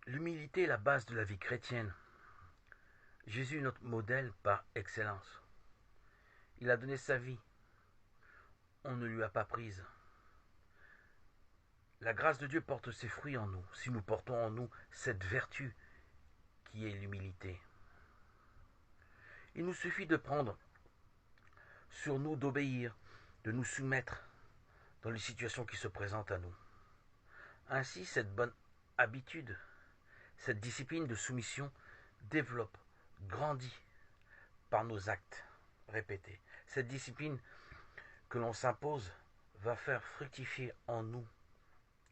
L'humilité est la base de la vie chrétienne. Jésus est notre modèle par excellence. Il a donné sa vie. On ne lui a pas prise. La grâce de Dieu porte ses fruits en nous, si nous portons en nous cette vertu qui est l'humilité. Il nous suffit de prendre sur nous d'obéir, de nous soumettre dans les situations qui se présentent à nous. Ainsi, cette bonne habitude, cette discipline de soumission développe, grandit par nos actes répétés. Cette discipline que l'on s'impose va faire fructifier en nous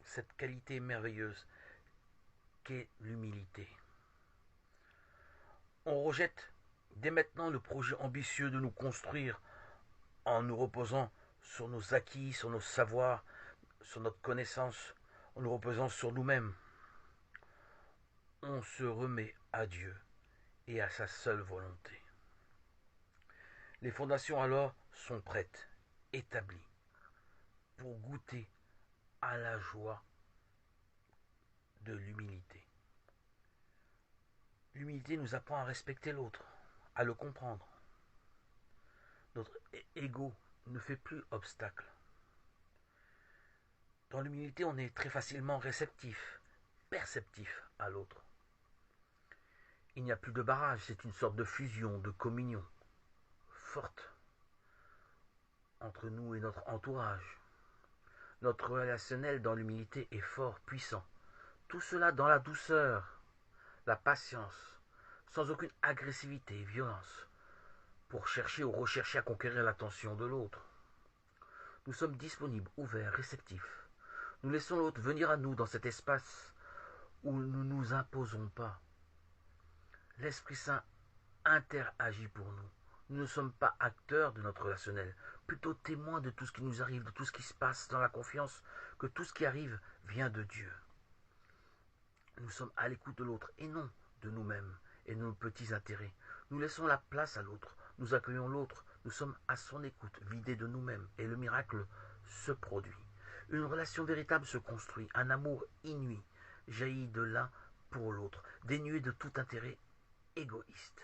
cette qualité merveilleuse qu'est l'humilité. On rejette dès maintenant le projet ambitieux de nous construire en nous reposant sur nos acquis, sur nos savoirs, sur notre connaissance, en nous reposant sur nous-mêmes. On se remet à Dieu et à sa seule volonté. Les fondations alors sont prêtes, établies, pour goûter à la joie de l'humilité. L'humilité nous apprend à respecter l'autre, à le comprendre. Notre ego ne fait plus obstacle. Dans l'humilité, on est très facilement réceptif, perceptif à l'autre. Il n'y a plus de barrage, c'est une sorte de fusion, de communion forte entre nous et notre entourage. Notre relationnel dans l'humilité est fort, puissant. Tout cela dans la douceur, la patience, sans aucune agressivité et violence, pour chercher ou rechercher à conquérir l'attention de l'autre. Nous sommes disponibles, ouverts, réceptifs. Nous laissons l'autre venir à nous dans cet espace où nous ne nous imposons pas. L'Esprit Saint interagit pour nous. Nous ne sommes pas acteurs de notre relationnel, plutôt témoins de tout ce qui nous arrive, de tout ce qui se passe, dans la confiance que tout ce qui arrive vient de Dieu. Nous sommes à l'écoute de l'autre et non de nous-mêmes et de nos petits intérêts. Nous laissons la place à l'autre, nous accueillons l'autre, nous sommes à son écoute, vidés de nous-mêmes et le miracle se produit. Une relation véritable se construit, un amour inouï jaillit de l'un pour l'autre, dénué de tout intérêt égoïste.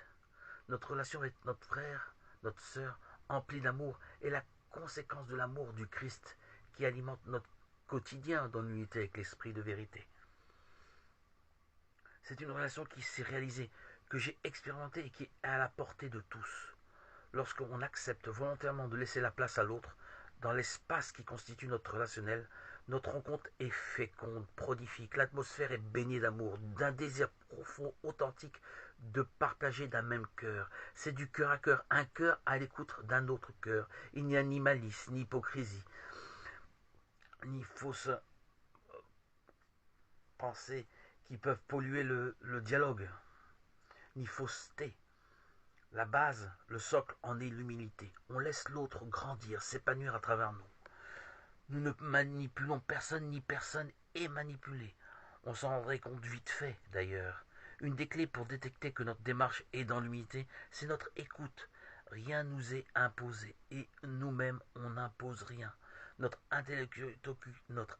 Notre relation avec notre frère, notre sœur, emplie d'amour, est la conséquence de l'amour du Christ qui alimente notre quotidien dans l'unité avec l'esprit de vérité. C'est une relation qui s'est réalisée, que j'ai expérimentée et qui est à la portée de tous. Lorsqu'on accepte volontairement de laisser la place à l'autre, dans l'espace qui constitue notre relationnel, notre rencontre est féconde, prolifique, l'atmosphère est baignée d'amour, d'un désir profond, authentique, de partager d'un même cœur. C'est du cœur à cœur, un cœur à l'écoute d'un autre cœur. Il n'y a ni malice, ni hypocrisie, ni fausse pensée qui peuvent polluer le dialogue, ni fausseté. La base, le socle en est l'humilité. On laisse l'autre grandir, s'épanouir à travers nous. Nous ne manipulons personne ni personne est manipulé. On s'en rendrait compte vite fait d'ailleurs. Une des clés pour détecter que notre démarche est dans l'humilité, c'est notre écoute. Rien nous est imposé et nous-mêmes on n'impose rien. Notre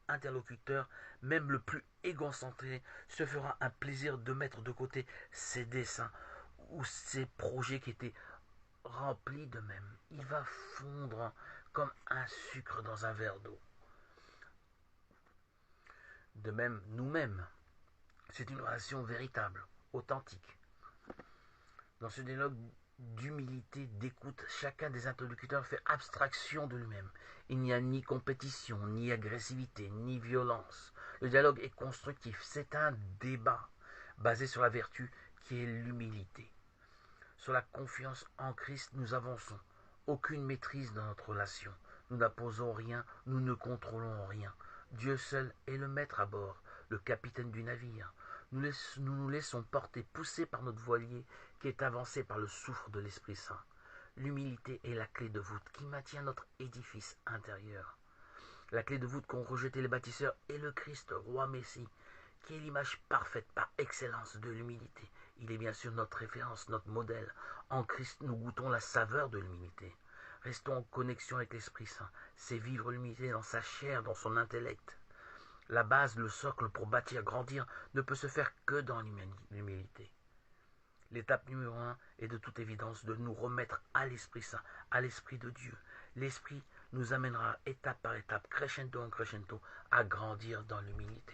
interlocuteur, même le plus égocentré, se fera un plaisir de mettre de côté ses desseins ou ses projets qui étaient remplis de même. Il va fondre comme un sucre dans un verre d'eau. De même, nous-mêmes, c'est une relation véritable, authentique. Dans ce dialogue d'humilité, d'écoute, chacun des interlocuteurs fait abstraction de lui-même. Il n'y a ni compétition, ni agressivité, ni violence. Le dialogue est constructif, c'est un débat basé sur la vertu qui est l'humilité. Sur la confiance en Christ, nous avançons. Aucune maîtrise dans notre relation. Nous n'imposons rien, nous ne contrôlons rien. Dieu seul est le maître à bord, le capitaine du navire. Nous nous laissons porter, poussés par notre voilier qui est avancé par le souffle de l'Esprit Saint. L'humilité est la clé de voûte qui maintient notre édifice intérieur. La clé de voûte qu'ont rejeté les bâtisseurs est le Christ, roi Messie, qui est l'image parfaite par excellence de l'humilité. Il est bien sûr notre référence, notre modèle. En Christ, nous goûtons la saveur de l'humilité. Restons en connexion avec l'Esprit Saint. C'est vivre l'humilité dans sa chair, dans son intellect. La base, le socle pour bâtir, grandir, ne peut se faire que dans l'humilité. L'étape numéro 1 est de toute évidence de nous remettre à l'Esprit Saint, à l'Esprit de Dieu. L'Esprit nous amènera étape par étape, crescendo en crescendo, à grandir dans l'humilité.